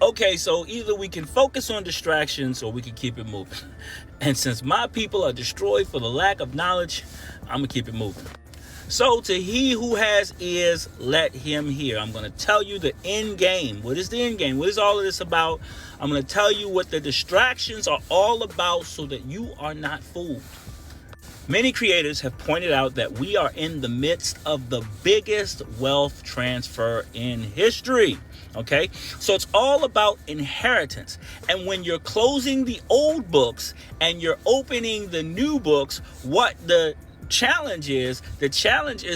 Okay, so either we can focus on distractions or we can keep it moving. And since my people are destroyed for the lack of knowledge, I'm going to keep it moving. So to he who has ears, let him hear. I'm going to tell you the end game. What is the end game? What is all of this about? I'm going to tell you what the distractions are all about so that you are not fooled. Many creators have pointed out that we are in the midst of the biggest wealth transfer in history. Okay, so it's all about inheritance. And when you're closing the old books and you're opening the new books, what the challenge is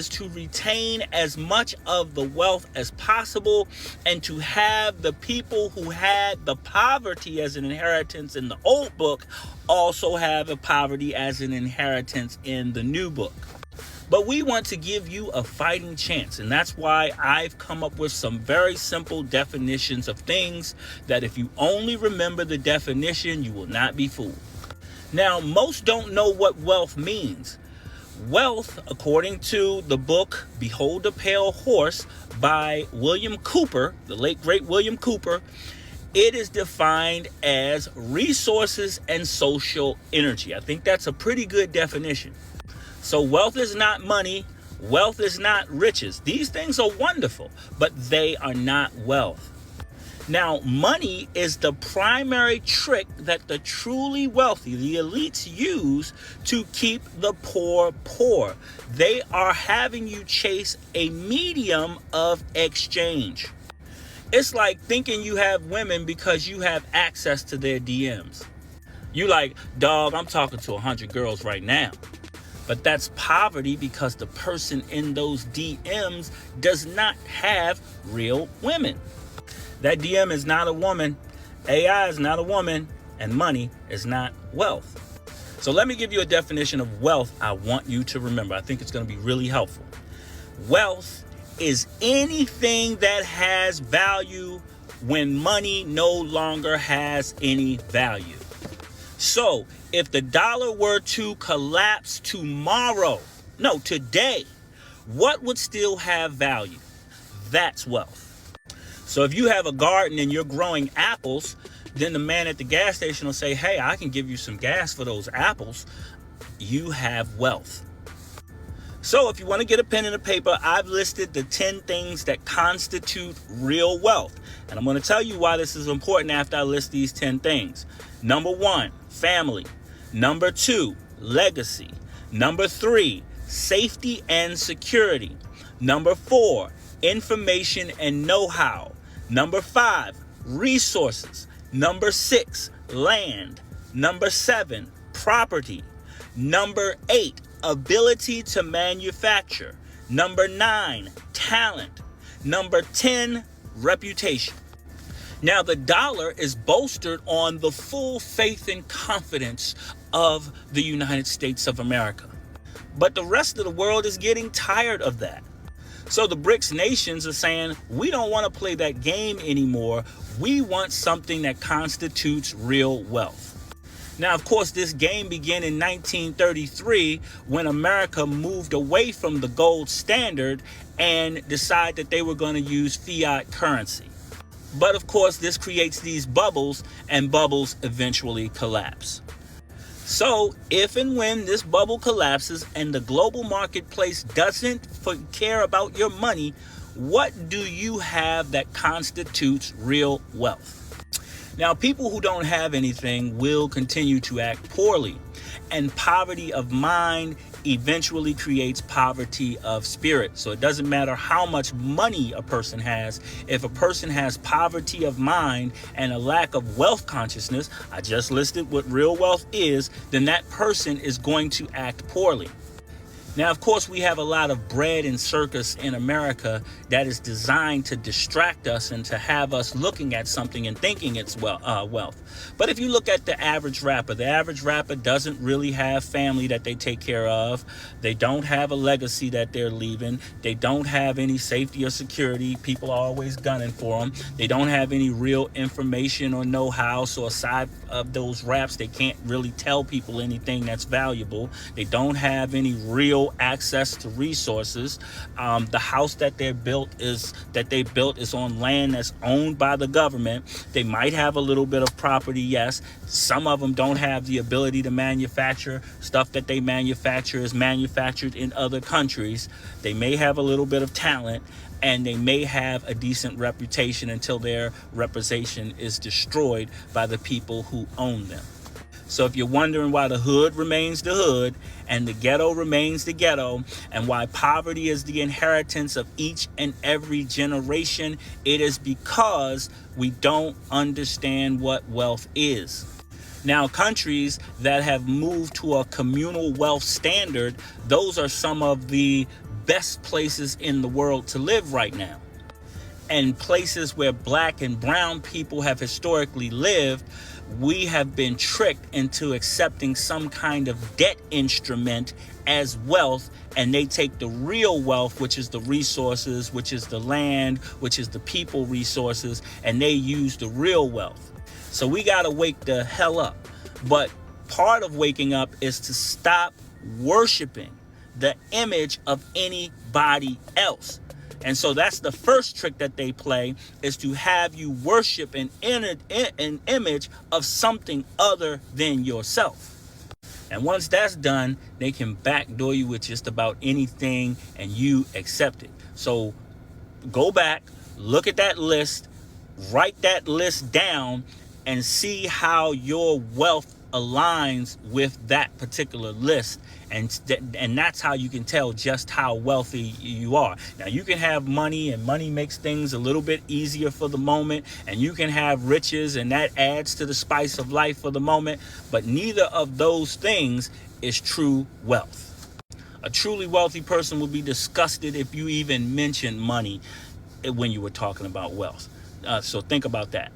to retain as much of the wealth as possible and to have the people who had the poverty as an inheritance in the old book also have a poverty as an inheritance in the new book. But we want to give you a fighting chance, and that's why I've come up with some very simple definitions of things that if you only remember the definition, you will not be fooled. Now, most don't know what wealth means. Wealth, according to the book Behold the Pale Horse by William Cooper, the late great William Cooper, it is defined as resources and social energy. I think that's a pretty good definition. So wealth is not money. Wealth is not riches. These things are wonderful, but they are not wealth. Now, money is the primary trick that the truly wealthy, the elites, use to keep the poor poor. They are having you chase a medium of exchange. It's like thinking you have women because you have access to their DMs. You like, dog, I'm talking to 100 girls right now. But that's poverty because the person in those DMs does not have real women. That DM is not a woman, AI is not a woman, and money is not wealth. So let me give you a definition of wealth I want you to remember. I think it's going to be really helpful. Wealth is anything that has value when money no longer has any value. So if the dollar were to collapse today, what would still have value? That's wealth. So if you have a garden and you're growing apples, then the man at the gas station will say, hey, I can give you some gas for those apples. You have wealth. So if you want to get a pen and a paper, I've listed the 10 things that constitute real wealth. And I'm going to tell you why this is important after I list these 10 things. Number 1, family. Number 2, legacy. Number 3, safety and security. Number 4, information and know-how. Number 5, resources. Number 6, land. Number 7, property. Number 8, ability to manufacture. Number 9, talent. Number 10, reputation. Now, the dollar is bolstered on the full faith and confidence of the United States of America. But the rest of the world is getting tired of that. So the BRICS nations are saying, we don't want to play that game anymore. We want something that constitutes real wealth. Now, of course, this game began in 1933 when America moved away from the gold standard and decided that they were going to use fiat currency. But of course, this creates these bubbles, and bubbles eventually collapse. So if and when this bubble collapses and the global marketplace doesn't care about your money, what do you have that constitutes real wealth? Now, people who don't have anything will continue to act poorly, and poverty of mind eventually creates poverty of spirit. So it doesn't matter how much money a person has. If a person has poverty of mind and a lack of wealth consciousness, I just listed what real wealth is, then that person is going to act poorly. Now, of course, we have a lot of bread and circus in America that is designed to distract us and to have us looking at something and thinking it's wealth. But if you look at the average rapper doesn't really have family that they take care of. They don't have a legacy that they're leaving. They don't have any safety or security. People are always gunning for them. They don't have any real information or know-how. So aside of those raps, they can't really tell people anything that's valuable. They don't have any real no access to resources. The house that they built is on land that's owned by the government. They might have a little bit of property, yes. Some of them don't have the ability to manufacture. Stuff that they manufacture is manufactured in other countries. They may have a little bit of talent, and they may have a decent reputation until their reputation is destroyed by the people who own them. So if you're wondering why the hood remains the hood and the ghetto remains the ghetto, and why poverty is the inheritance of each and every generation, it is because we don't understand what wealth is. Now, countries that have moved to a communal wealth standard, those are some of the best places in the world to live right now. And places where black and brown people have historically lived, we have been tricked into accepting some kind of debt instrument as wealth, and they take the real wealth, which is the resources, which is the land, which is the people resources, and they use the real wealth. So we got to wake the hell up. But part of waking up is to stop worshiping the image of anybody else. And so that's the first trick that they play, is to have you worship an image of something other than yourself. And once that's done, they can backdoor you with just about anything and you accept it. So go back, look at that list, write that list down, and see how your wealth aligns with that particular list, and that's how you can tell just how wealthy you are. Now, you can have money, and money makes things a little bit easier for the moment, and you can have riches, and that adds to the spice of life for the moment, but neither of those things is true wealth. A truly wealthy person would be disgusted if you even mentioned money when you were talking about wealth. So think about that.